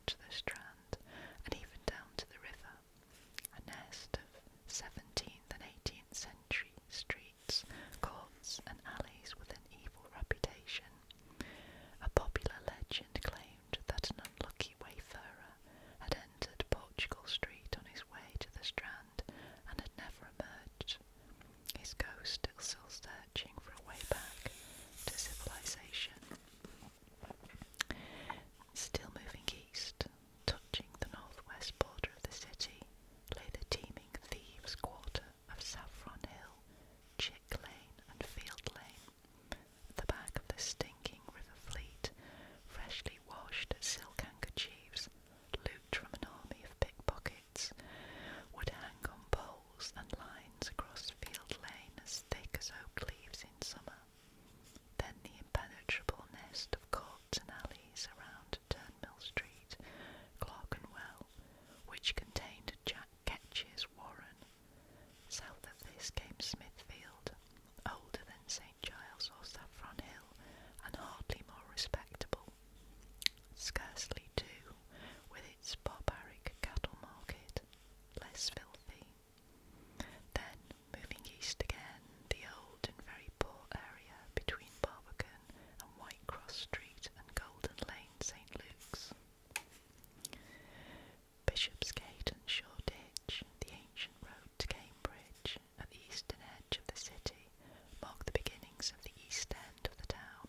to the Strand, and even down to the river. A nest of 17th and 18th century streets, courts and alleys with an evil reputation. A popular legend claimed that an unlucky wayfarer had entered Portugal Street on his way to the Strand and had never emerged, his ghost still searching for a way back to civilization. Still moving east, touching the northwest border of the city, lay the teeming thieves' quarter of Saffron Hill, Chick Lane and Field Lane. At the back of the stinking River Fleet, freshly washed silk handkerchiefs, loot from an army of pickpockets, would hang on poles and lines across Field Lane as thick as oak leaves in summer. Then the impenetrable nest of courts and alleys around Turnmill Street, Clerkenwell, which contained Jack Ketch's warren. South of this came Smithfield, older than St. Giles or Saffron Hill, and hardly more respectable. Scarcely, too, with its barbaric cattle market, less filthy. Then, moving east again, the old and very poor area between Barbican and Whitecross Street and Golden Lane, St. Luke's. Bishopsgate and Shoreditch, the ancient road to Cambridge, at the eastern edge of the city, mark the beginnings of the east end of the town.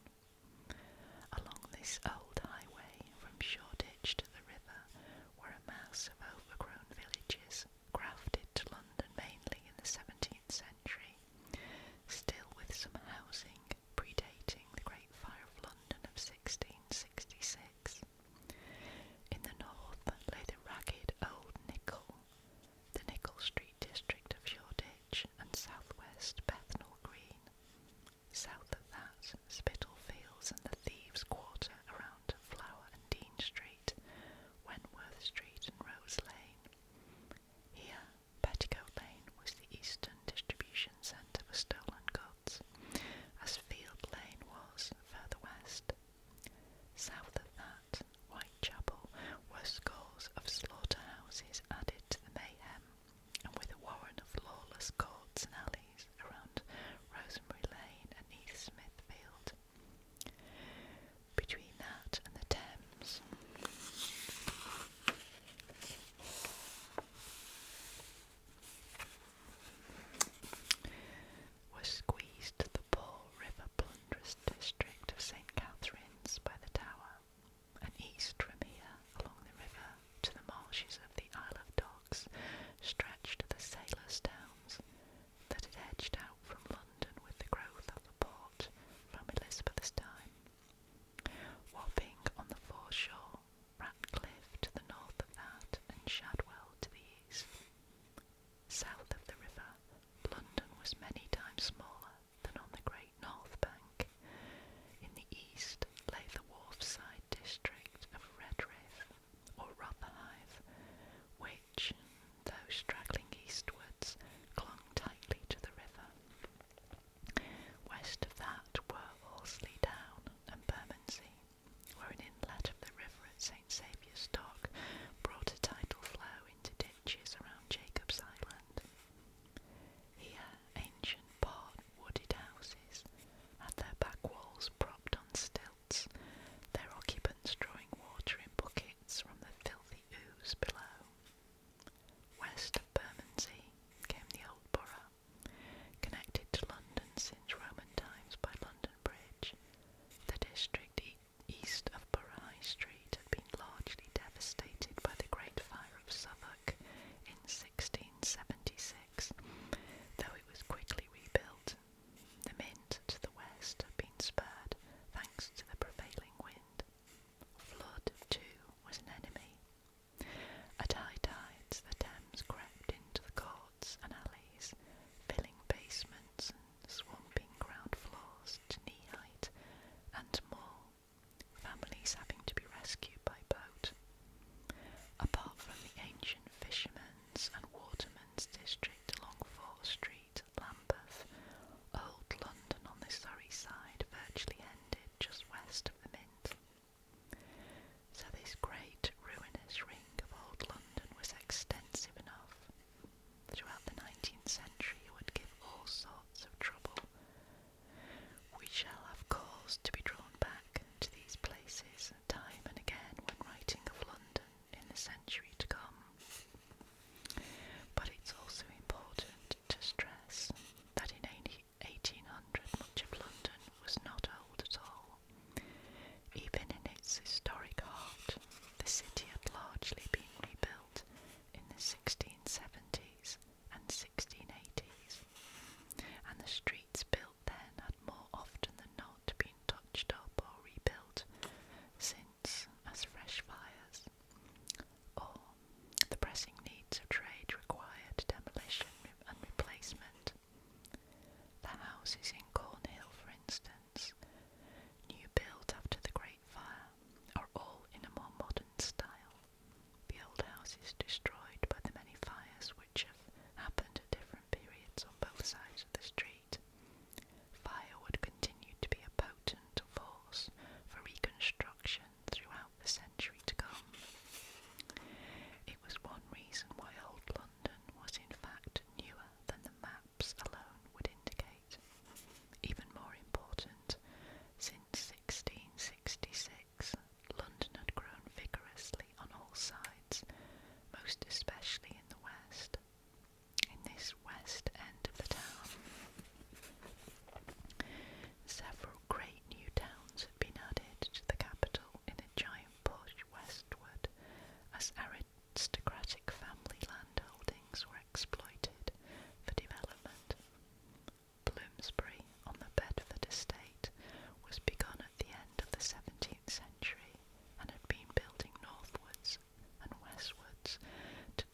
Along this old highway from Shoreditch to the river were a mass of overgrown villages, grafted to London mainly in the 17th century, still with some housing predating the Great Fire of London of 1666. In the north lay the ragged old the Nickel Street district of Shoreditch, and southwest Bethnal Green. South of that, Spitalfields and the Thieves' Quarter around Flower and Dean Street, Wentworth Street and Rose Lane. Here, Petticoat Lane was the eastern distribution centre for stolen goods, as Field Lane was further west. South of that, Whitechapel, were scores of slaughterhouses added to the mayhem, and with a warren of lawless courts and alleys around Rosemary Lane and East Smithfield. Between that and the Thames was squeezed the poor river plunderous district of St. Catherine's by the Tower, and east from here along the river to the marshes of the Isle of Dogs stretched the sailors' towns that had edged out from London with the growth of the port from Elizabeth's time. Wapping on the foreshore, Ratcliffe to the north of that, and Shadwell to the east. South of the river, London was many times smaller than on the great north bank. In the east lay the wharfside district of Redriff or Rotherhithe, which, though straggling eastwards, clung tightly to the river. West of that were Horsley Down and Bermondsey, where an inlet of the river at St. Saviour's Dock brought a tidal flow most especially in the west. In this west end of the town, several great new towns had been added to the capital in a giant push westward, as aristocratic family landholdings were exploited for development. Bloomsbury, on the Bedford estate, was begun at the end of the 17th century and had been building northwards and westwards to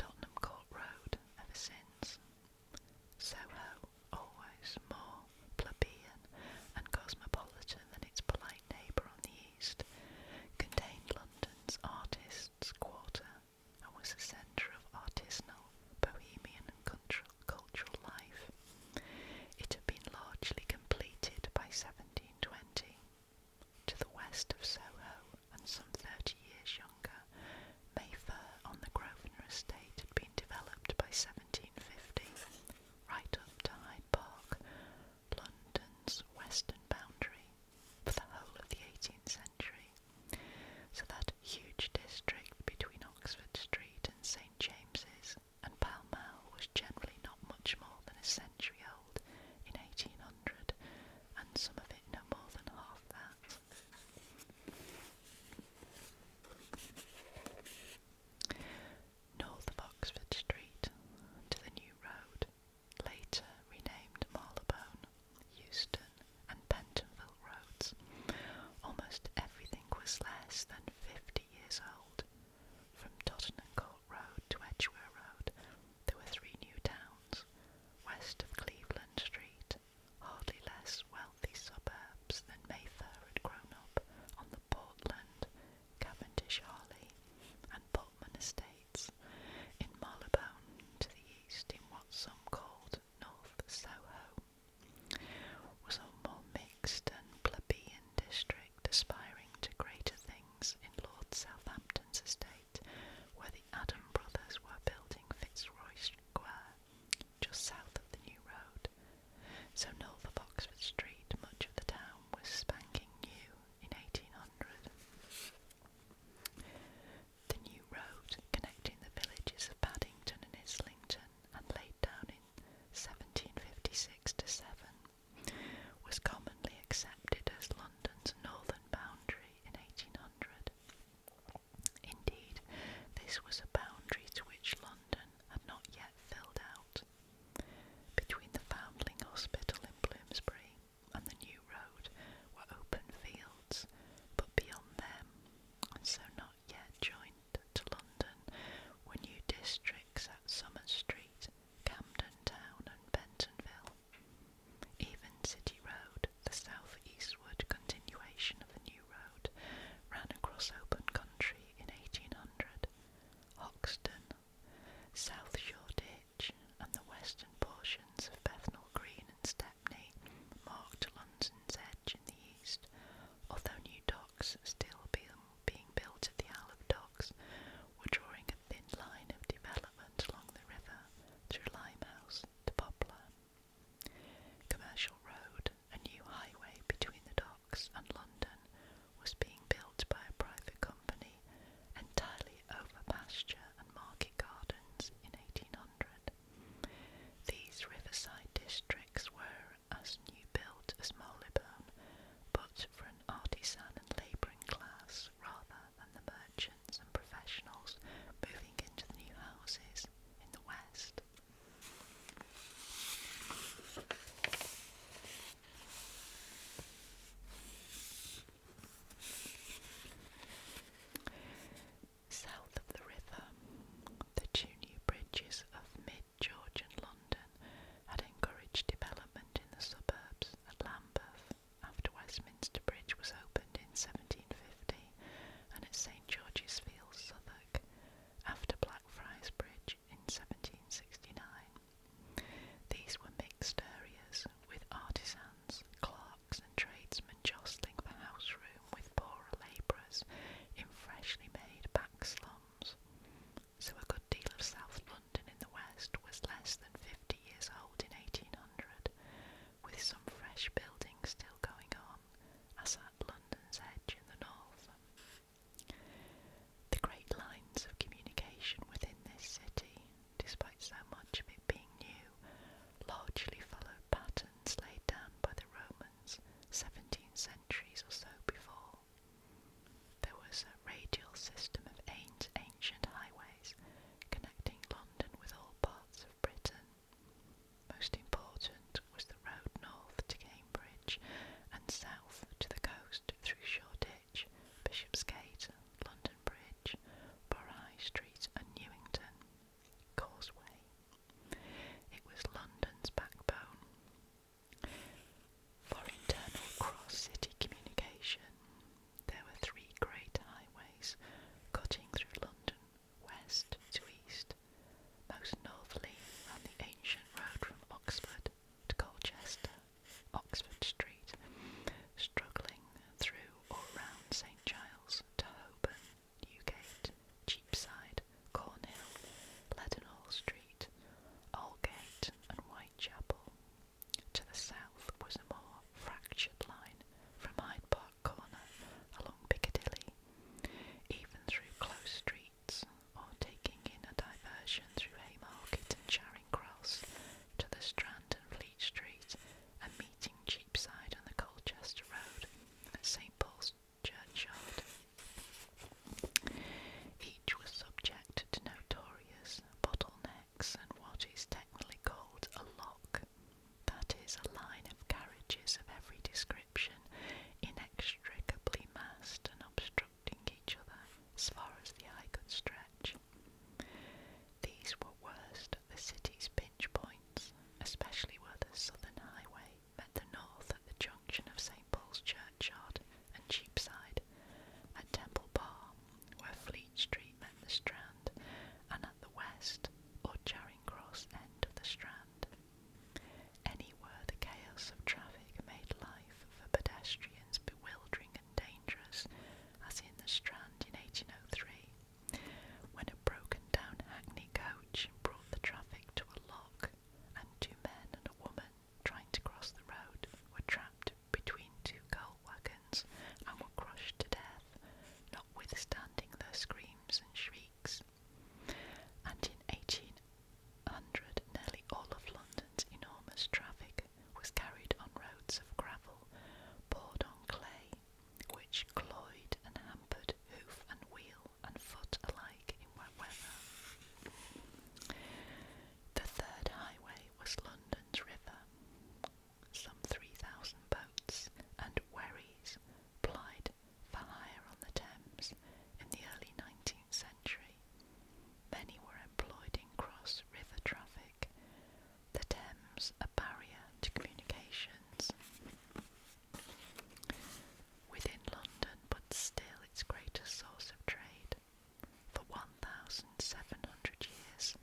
1,700 years,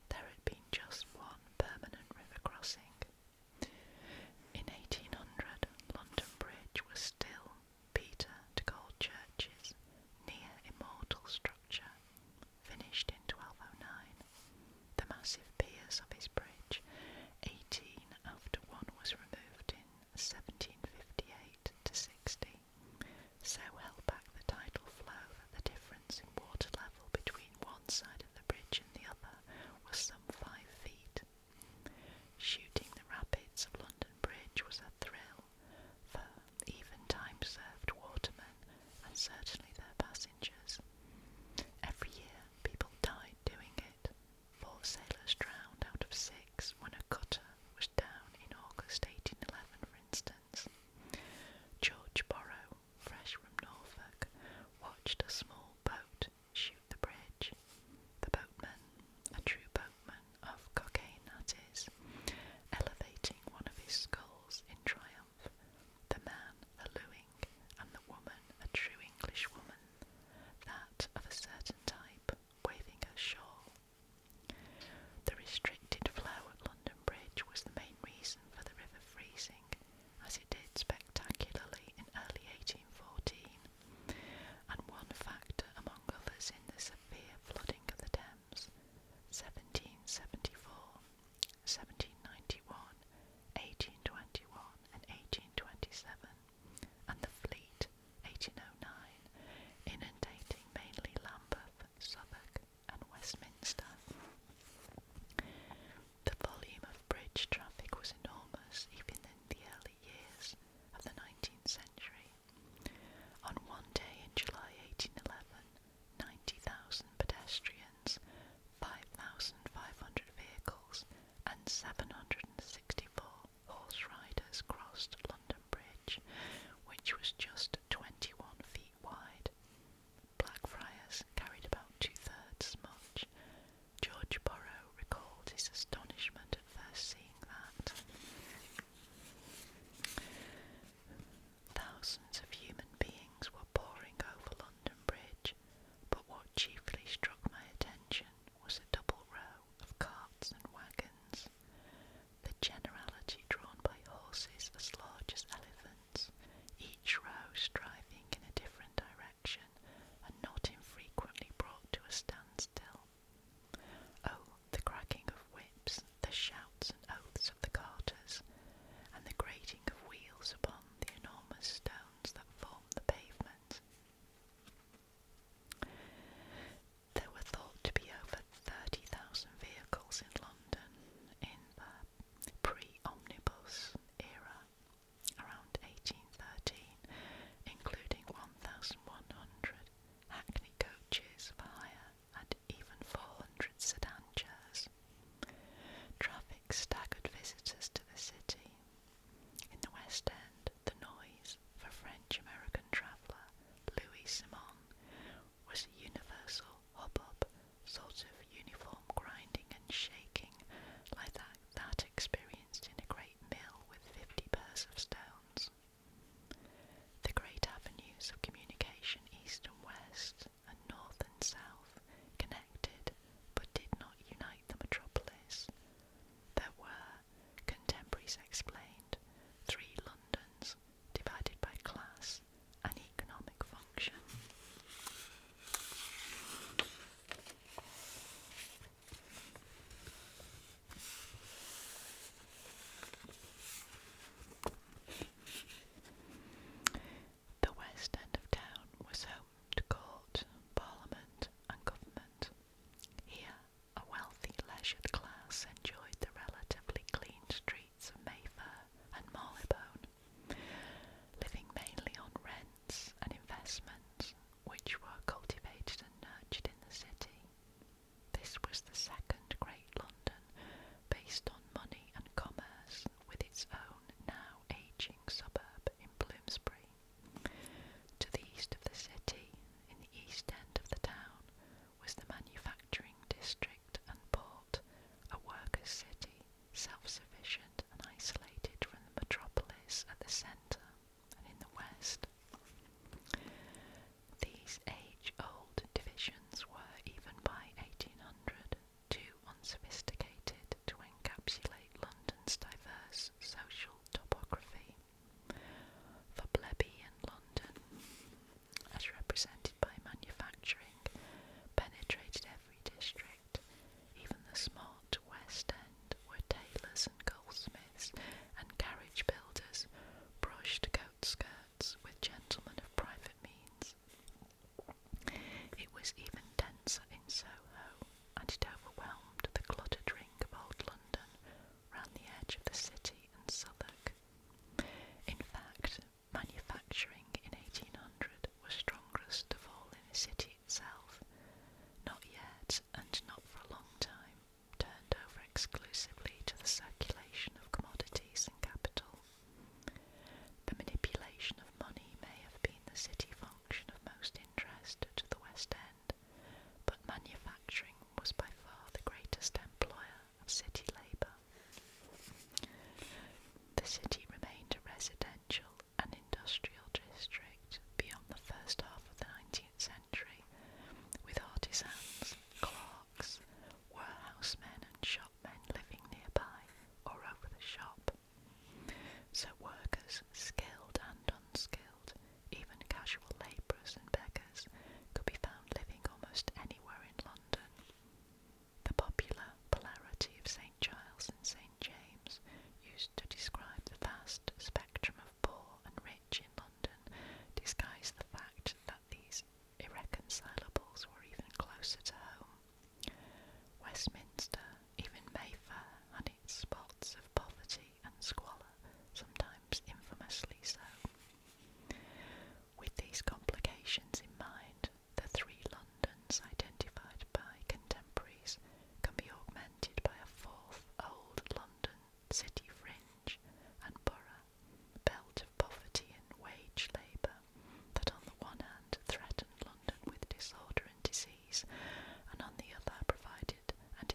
there had been just one permanent river crossing. In 1800, London Bridge was still Peter de Gold Church's near immortal structure, finished in 1209. The massive piers of his bridge, 18 after one was removed in 1758 to 60, so held back the tidal flow that the difference in water level between one side of the bridge and the other was some 5 feet. Shooting the rapids of London Bridge was a thrill for even time-served watermen and certainly their passengers. Every year people died doing it. 4 sailors drowned out of 6 when a cutter was down in August 1811, for instance. George Borrow, fresh from Norfolk, watched a small boat shoot the bridge. The boatman, a true boatman of cocaine that is, elevating one of his sculls in triumph, the man hallooing, and the woman, a true Englishwoman,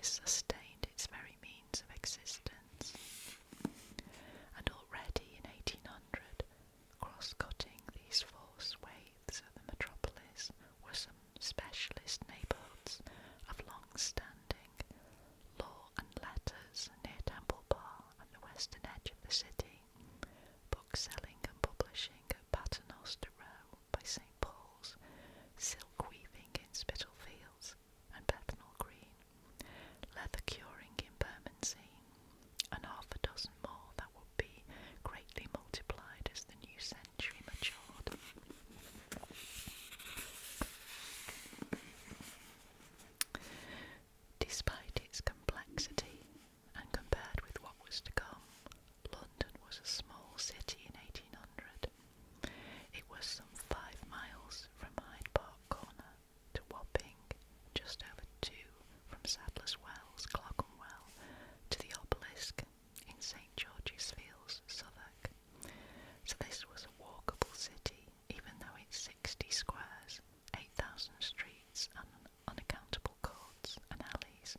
this sustained its very means of existence. And already in 1800, cross-cutting these four swathes of the metropolis were some specialist neighbourhoods of long-standing law and letters near Temple Bar at the western edge of the city, bookselling and publishing at Paternoster Row by St. Paul's, silk weaving in Spitalfields and Bethnal Green, leather curing in Bermondsey, and half a dozen more that would be greatly multiplied as the new century matured. Despite its complexity, and compared with what was to come, London was a small city in 1800. It was some 5 miles from Hyde Park Corner to Wapping, just over 2 from Sadler's Wells, Clerkenwell, to the Obelisk in St. George's Fields, Southwark. So this was a walkable city, even though it's 60 squares, 8,000 streets and unaccountable courts and alleys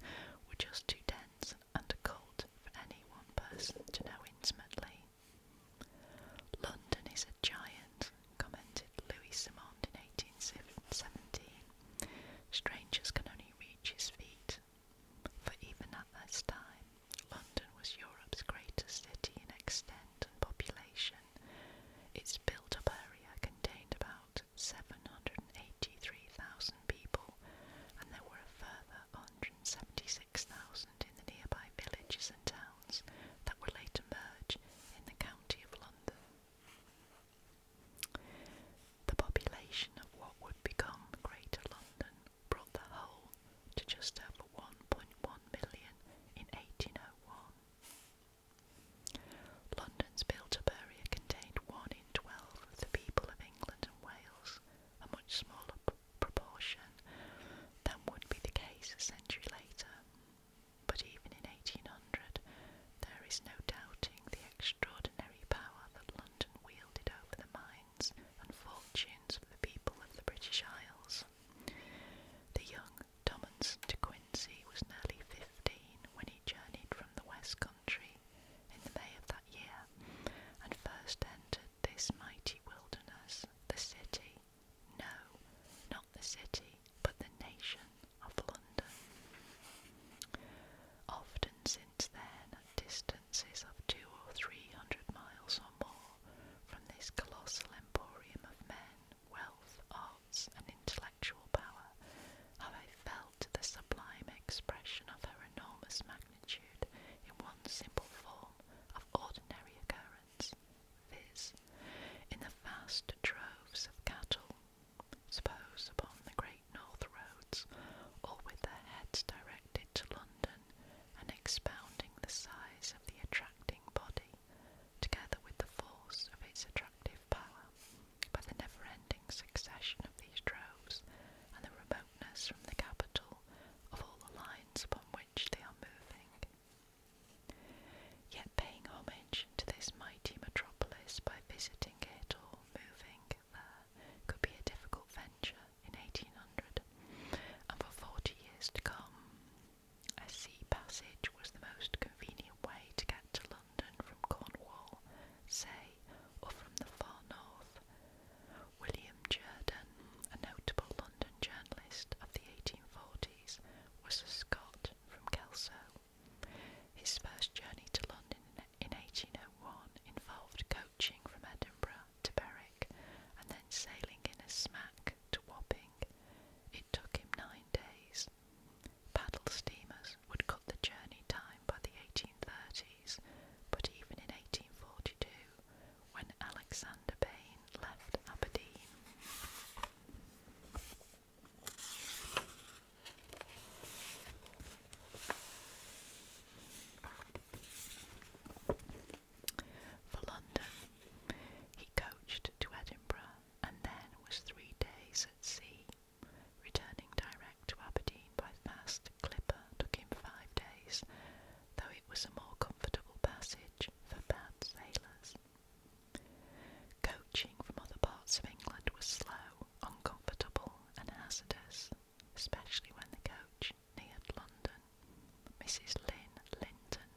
Mrs. Lynn Linton,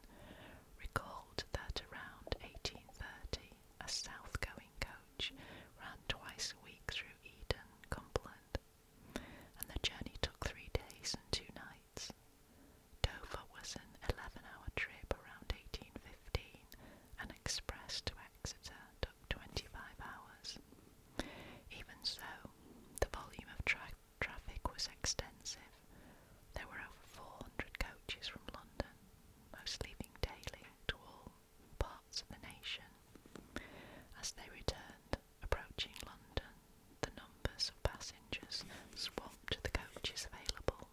recalled that around 1830 a south-going coach ran twice a week through Eden, Cumberland, and the journey took 3 days and 2 nights. Dover was an 11-hour trip around 1815, and express to Exeter took 25 hours. Even so, the volume of traffic was extensive. There were over 400 coaches from London, most leaving daily to all parts of the nation. As they returned, approaching London, the numbers of passengers swamped the coaches available.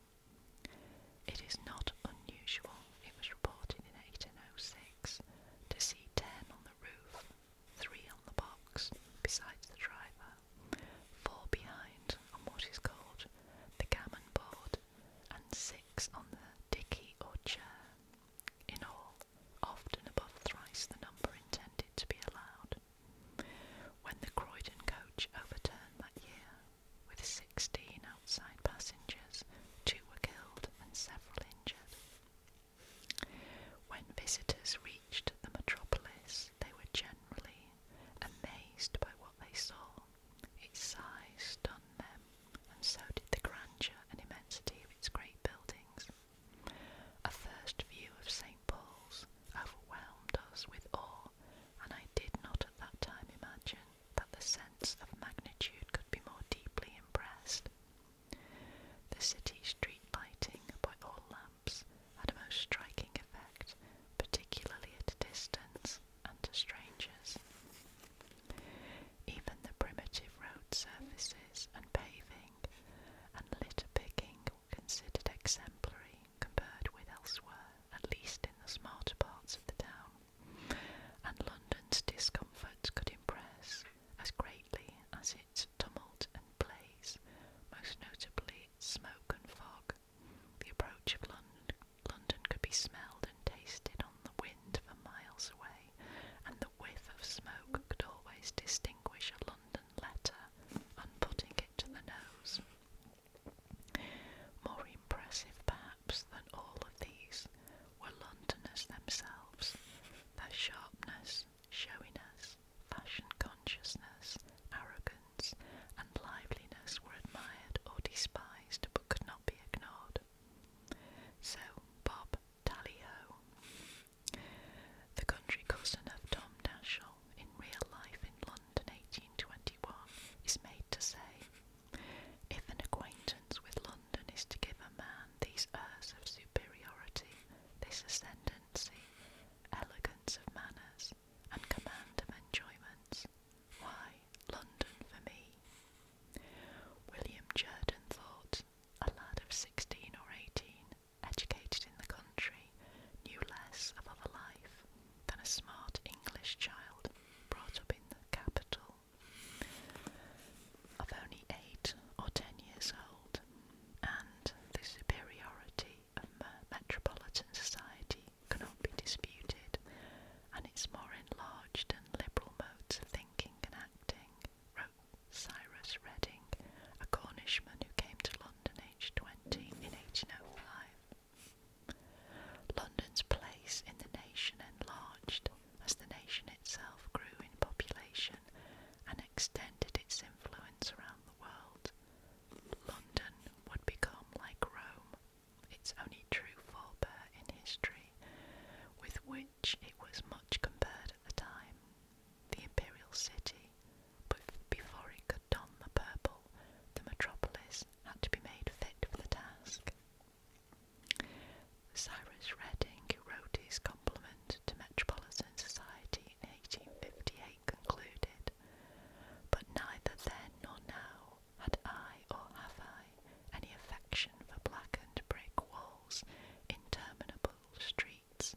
It is not unusual, it was reported in 1806, to see 10 on the roof, 3 on the box, besides the driver, 4 behind on what is called the gammon board, and 6 on the dickey or chair. In all, often above thrice the number intended to be allowed. When the Croydon coach overturned that year, with 16 outside passengers, 2 were killed and several injured. When visitors reached the metropolis, they were generally amazed by what they saw. Its size stunned them, and so did the grandeur and immensity of its great buildings. A first view of St. Paul's overwhelmed us with awe, and I did not at that time imagine that the sense of magnitude could be more deeply impressed. The city street lighting by oil lamps had a most striking effect, particularly at a distance and to strangers. Even the primitive road surfaces and paving and litter picking were considered exemplary compared with elsewhere, at least in the smarter parts of the town, and London's discomforts could impress as greatly as its tumult and blaze, most notably its smoke and fog. The approach of London could be smelled and tasted on the wind for miles away, and the whiff of smoke could always distinguish a London letter on putting it to the nose. More impressive perhaps than all of these were Londoners themselves. Their sharpness, showiness, fashion consciousness, arrogance, and liveliness were admired or despised, but could not be ignored. So Bob Tally-Ho, the country cousin of Tom Dashell in real life in London 1821, is made to say, if an acquaintance with London is to give a man these airs of superiority, this ascendancy, elegance of manners, and command of enjoyments, why, London for me. William Jerdan thought a lad of 16 or 18, educated in the country, knew less of other life than a smart English child brought up in the capital of only 8 or 10 years old, and the superiority of metropolitan society cannot be disputed, and its more enlarged and liberal modes of thinking and acting, wrote Cyrus Redding, a Cornishman who came to London aged 20 in 1805. London's place in the nation enlarged as the nation itself grew in population and extended its influence around the world. London would become like Rome, its only true forebear in history, with which it was much compared at the time, the imperial city, but before it could don the purple, the metropolis had to be made fit for the task. Cyrus Redding, who wrote his compliment to metropolitan society in 1858, concluded, but neither then nor now had I or have I any affection for blackened brick walls, interminable streets,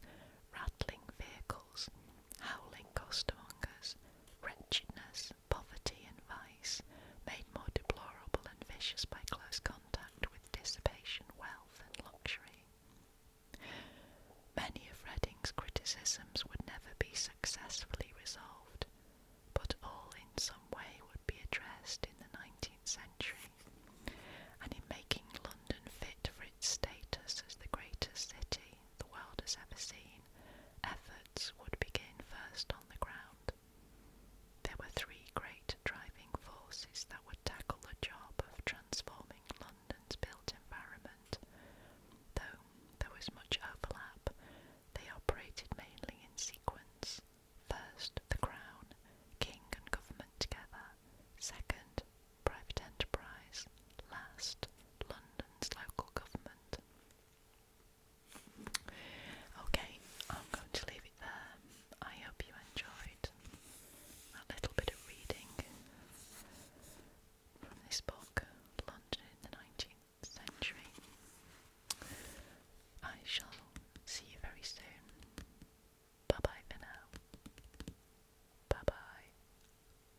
rattling vehicles, howling costermongers, wretchedness, poverty and vice, made more deplorable and vicious by close contact with dissipation, wealth and luxury. Many of Redding's criticisms